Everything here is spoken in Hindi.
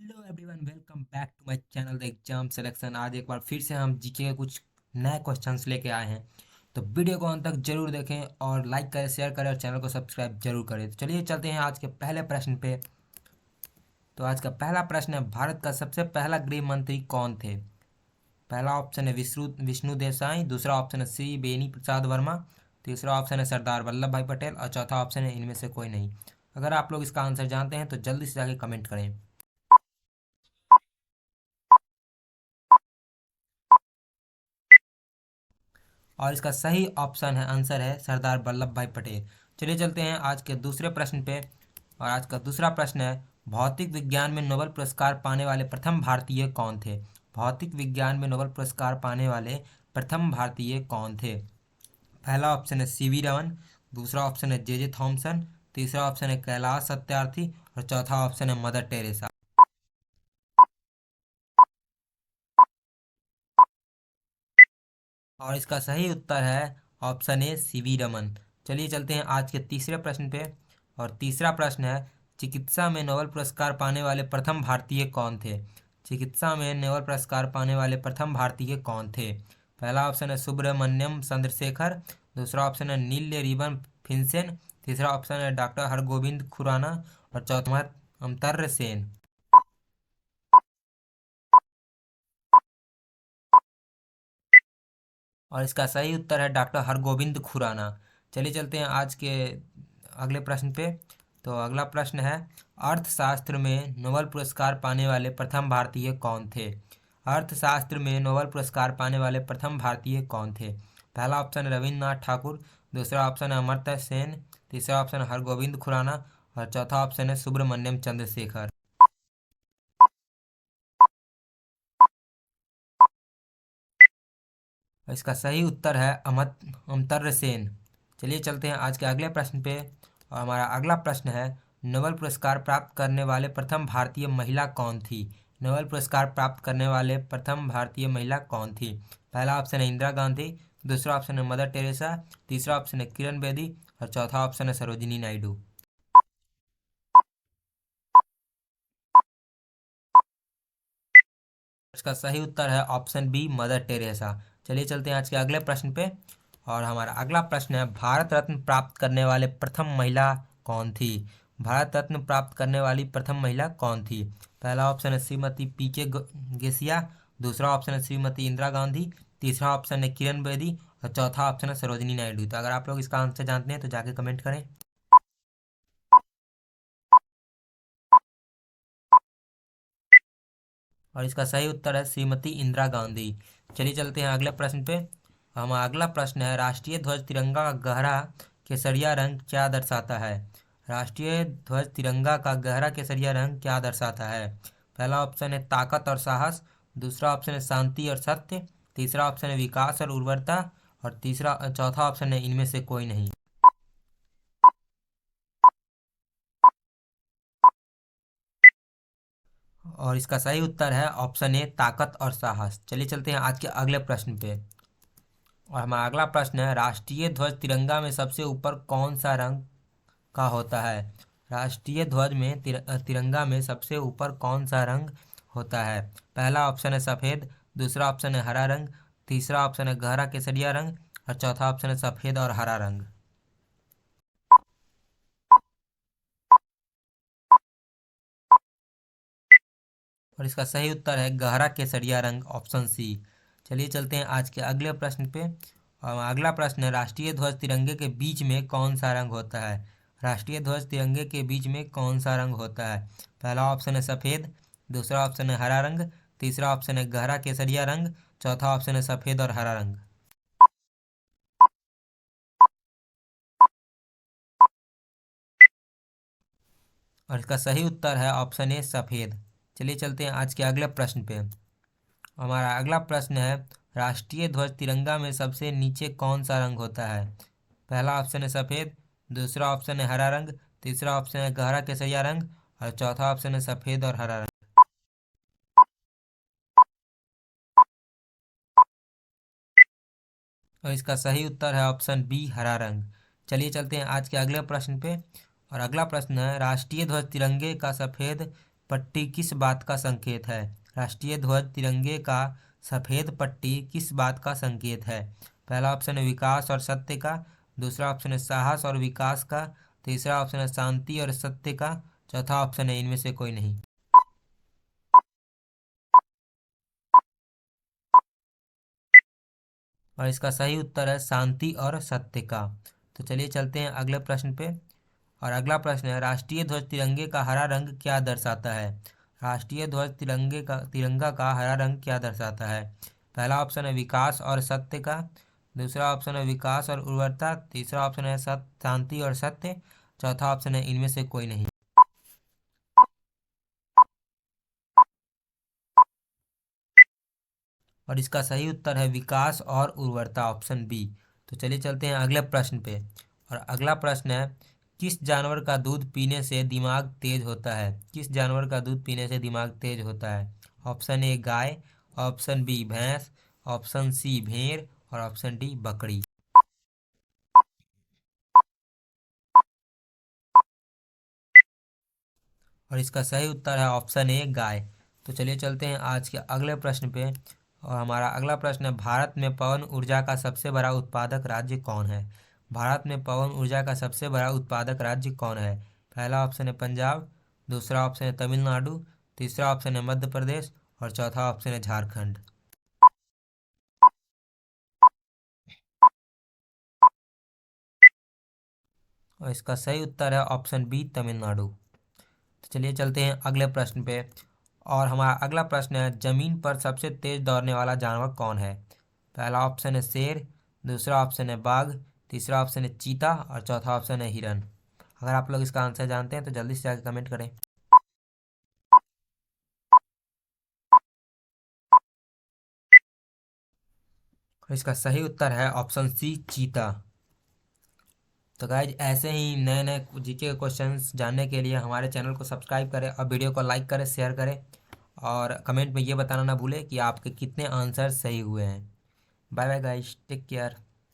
Hello everyone, welcome back to my channel the exam selection. आज एक बार फिर से हम जीके के कुछ नए क्वेश्चंस लेके आए हैं। तो वीडियो को अंत तक जरूर देखें और लाइक करें, शेयर करें और चैनल को सब्सक्राइब जरूर करें। तो चलिए चलते हैं आज के पहले प्रश्न पे। तो आज का पहला प्रश्न है, भारत का सबसे पहला गृह मंत्री कौन थे? पहला ऑप्शन है विष्णु विष्णु देसाई, दूसरा ऑप्शन है श्री बेनी प्रसाद वर्मा, तीसरा ऑप्शन है सरदार वल्लभ भाई पटेल और चौथा ऑप्शन है इनमें से कोई नहीं। अगर आप लोग इसका आंसर जानते हैं तो जल्दी से जाके कमेंट करें। और इसका सही ऑप्शन है, आंसर है सरदार वल्लभ भाई पटेल। चलिए चलते हैं आज के दूसरे प्रश्न पे। और आज का दूसरा प्रश्न है, भौतिक विज्ञान में नोबेल पुरस्कार पाने वाले प्रथम भारतीय कौन थे? भौतिक विज्ञान में नोबेल पुरस्कार पाने वाले प्रथम भारतीय कौन थे? पहला ऑप्शन है सीवी रमन, दूसरा ऑप्शन है जे थॉमसन, तीसरा ऑप्शन है कैलाश सत्यार्थी और चौथा ऑप्शन है मदर टेरेसा। और इसका सही उत्तर है ऑप्शन ए सीवी रमन। चलिए चलते हैं आज के तीसरे प्रश्न पे। और तीसरा प्रश्न है, चिकित्सा में नोबेल पुरस्कार पाने वाले प्रथम भारतीय कौन थे? चिकित्सा में नोबेल पुरस्कार पाने वाले प्रथम भारतीय कौन थे? पहला ऑप्शन है सुब्रमण्यम चंद्रशेखर, दूसरा ऑप्शन है नील रिबन फिंसेन, तीसरा ऑप्शन है डॉक्टर हरगोविंद खुराना और चौथा अमर्त्य सेन। और इसका सही उत्तर है डॉक्टर हरगोविंद खुराना। चलिए चलते हैं आज के अगले प्रश्न पे। तो अगला प्रश्न है, अर्थशास्त्र में नोबेल पुरस्कार पाने वाले प्रथम भारतीय कौन थे? अर्थशास्त्र में नोबेल पुरस्कार पाने वाले प्रथम भारतीय कौन थे? पहला ऑप्शन है रविन्द्रनाथ ठाकुर, दूसरा ऑप्शन है अमर्त्य सेन, तीसरा ऑप्शन है हरगोविंद खुराना और चौथा ऑप्शन है सुब्रमण्यम चंद्रशेखर। और इसका सही उत्तर है अमर्त्य सेन। चलिए चलते हैं आज के अगले प्रश्न पे। और हमारा अगला प्रश्न है, नोबेल पुरस्कार प्राप्त करने वाले प्रथम भारतीय महिला कौन थी? नोबेल पुरस्कार प्राप्त करने वाले प्रथम भारतीय महिला कौन थी? पहला ऑप्शन है इंदिरा गांधी, दूसरा ऑप्शन है मदर टेरेसा, तीसरा ऑप्शन है किरण बेदी और चौथा ऑप्शन है सरोजिनी नायडू। इसका सही उत्तर है ऑप्शन बी मदर टेरेसा। चलिए चलते हैं आज के अगले प्रश्न पे। और हमारा अगला प्रश्न है, भारत रत्न प्राप्त करने वाले प्रथम महिला कौन थी? भारत रत्न प्राप्त करने वाली प्रथम महिला कौन थी? पहला ऑप्शन है श्रीमती पी के गेसिया, दूसरा ऑप्शन है श्रीमती इंदिरा गांधी, तीसरा ऑप्शन है किरण बेदी और चौथा ऑप्शन है सरोजिनी नायडू। तो अगर आप लोग इसका आंसर जानते हैं तो जाके कमेंट करें। और इसका सही उत्तर है श्रीमती इंदिरा गांधी। चलिए चलते हैं अगले प्रश्न पे। हमारा अगला प्रश्न है, राष्ट्रीय ध्वज तिरंगा का गहरा केसरिया रंग क्या दर्शाता है? राष्ट्रीय ध्वज तिरंगा का गहरा केसरिया रंग क्या दर्शाता है? पहला ऑप्शन है ताकत और साहस, दूसरा ऑप्शन है शांति और सत्य, तीसरा ऑप्शन है विकास और उर्वरता और तीसरा चौथा ऑप्शन है इनमें से कोई नहीं। और इसका सही उत्तर है ऑप्शन ए ताकत और साहस। चलिए चलते हैं आज के अगले प्रश्न पे। और हमारा अगला प्रश्न है, राष्ट्रीय ध्वज तिरंगा में सबसे ऊपर कौन सा रंग का होता है? राष्ट्रीय ध्वज में तिरंगा में सबसे ऊपर कौन सा रंग होता है? पहला ऑप्शन है सफ़ेद, दूसरा ऑप्शन है हरा रंग, तीसरा ऑप्शन है गहरा केसरिया रंग और चौथा ऑप्शन है सफ़ेद और हरा रंग। और इसका सही उत्तर है गहरा केसरिया रंग, ऑप्शन सी। चलिए चलते हैं आज के अगले प्रश्न पे। और अगला प्रश्न है, राष्ट्रीय ध्वज तिरंगे के बीच में कौन सा रंग होता है? राष्ट्रीय ध्वज तिरंगे के बीच में कौन सा रंग होता है? पहला ऑप्शन है सफ़ेद, दूसरा ऑप्शन है हरा रंग, तीसरा ऑप्शन है गहरा केसरिया रंग, चौथा ऑप्शन है सफ़ेद और हरा रंग। और इसका सही उत्तर है ऑप्शन ए सफ़ेद। चलिए चलते हैं आज के अगले प्रश्न पे। हमारा अगला प्रश्न है, राष्ट्रीय ध्वज तिरंगा में सबसे नीचे कौन सा रंग होता है? पहला ऑप्शन है सफ़ेद, दूसरा ऑप्शन है हरा रंग, तीसरा ऑप्शन है गहरा केसरिया रंग और चौथा ऑप्शन है सफ़ेद और हरा रंग। और इसका सही उत्तर है ऑप्शन बी हरा रंग। चलिए चलते हैं आज के अगले प्रश्न पे। और अगला प्रश्न है, राष्ट्रीय ध्वज तिरंगे का सफ़ेद पट्टी किस बात का संकेत है? राष्ट्रीय ध्वज तिरंगे का सफेद पट्टी किस बात का संकेत है? पहला ऑप्शन है विकास और सत्य का, दूसरा ऑप्शन है साहस और विकास का, तीसरा ऑप्शन है शांति और सत्य का, चौथा ऑप्शन है इनमें से कोई नहीं। और इसका सही उत्तर है शांति और सत्य का। तो चलिए चलते हैं अगले प्रश्न पे। और अगला प्रश्न है राष्ट्रीय ध्वज तिरंगे का हरा रंग क्या दर्शाता है? राष्ट्रीय ध्वज तिरंगा का हरा रंग क्या दर्शाता है? पहला ऑप्शन है विकास और सत्य का, दूसरा ऑप्शन है विकास और उर्वरता, तीसरा ऑप्शन है शांति और सत्य, चौथा ऑप्शन है इनमें से कोई नहीं। और इसका सही उत्तर है विकास और उर्वरता, ऑप्शन बी। तो चलिए चलते हैं अगले प्रश्न पे। और अगला प्रश्न है किस जानवर का दूध पीने से दिमाग तेज होता है? किस जानवर का दूध पीने से दिमाग तेज होता है? ऑप्शन ए गाय, ऑप्शन बी भैंस, ऑप्शन सी भेड़ और ऑप्शन डी बकरी। और इसका सही उत्तर है ऑप्शन ए गाय। तो चलिए चलते हैं आज के अगले प्रश्न पे। और हमारा अगला प्रश्न है भारत में पवन ऊर्जा का सबसे बड़ा उत्पादक राज्य कौन है? भारत में पवन ऊर्जा का सबसे बड़ा उत्पादक राज्य कौन है? पहला ऑप्शन है पंजाब, दूसरा ऑप्शन है तमिलनाडु, तीसरा ऑप्शन है मध्य प्रदेश और चौथा ऑप्शन है झारखंड। और इसका सही उत्तर है ऑप्शन बी तमिलनाडु। तो चलिए चलते हैं अगले प्रश्न पे। और हमारा अगला प्रश्न है जमीन पर सबसे तेज दौड़ने वाला जानवर कौन है? पहला ऑप्शन है शेर, दूसरा ऑप्शन है बाघ, तीसरा ऑप्शन है चीता और चौथा ऑप्शन है हिरन। अगर आप लोग इसका आंसर जानते हैं तो जल्दी से जाकर कमेंट करें। और इसका सही उत्तर है ऑप्शन सी चीता। तो गाइज ऐसे ही नए नए जीके के क्वेश्चंस जानने के लिए हमारे चैनल को सब्सक्राइब करें और वीडियो को लाइक करें, शेयर करें और कमेंट में ये बताना ना भूलें कि आपके कितने आंसर सही हुए हैं। Bye bye guys, take care.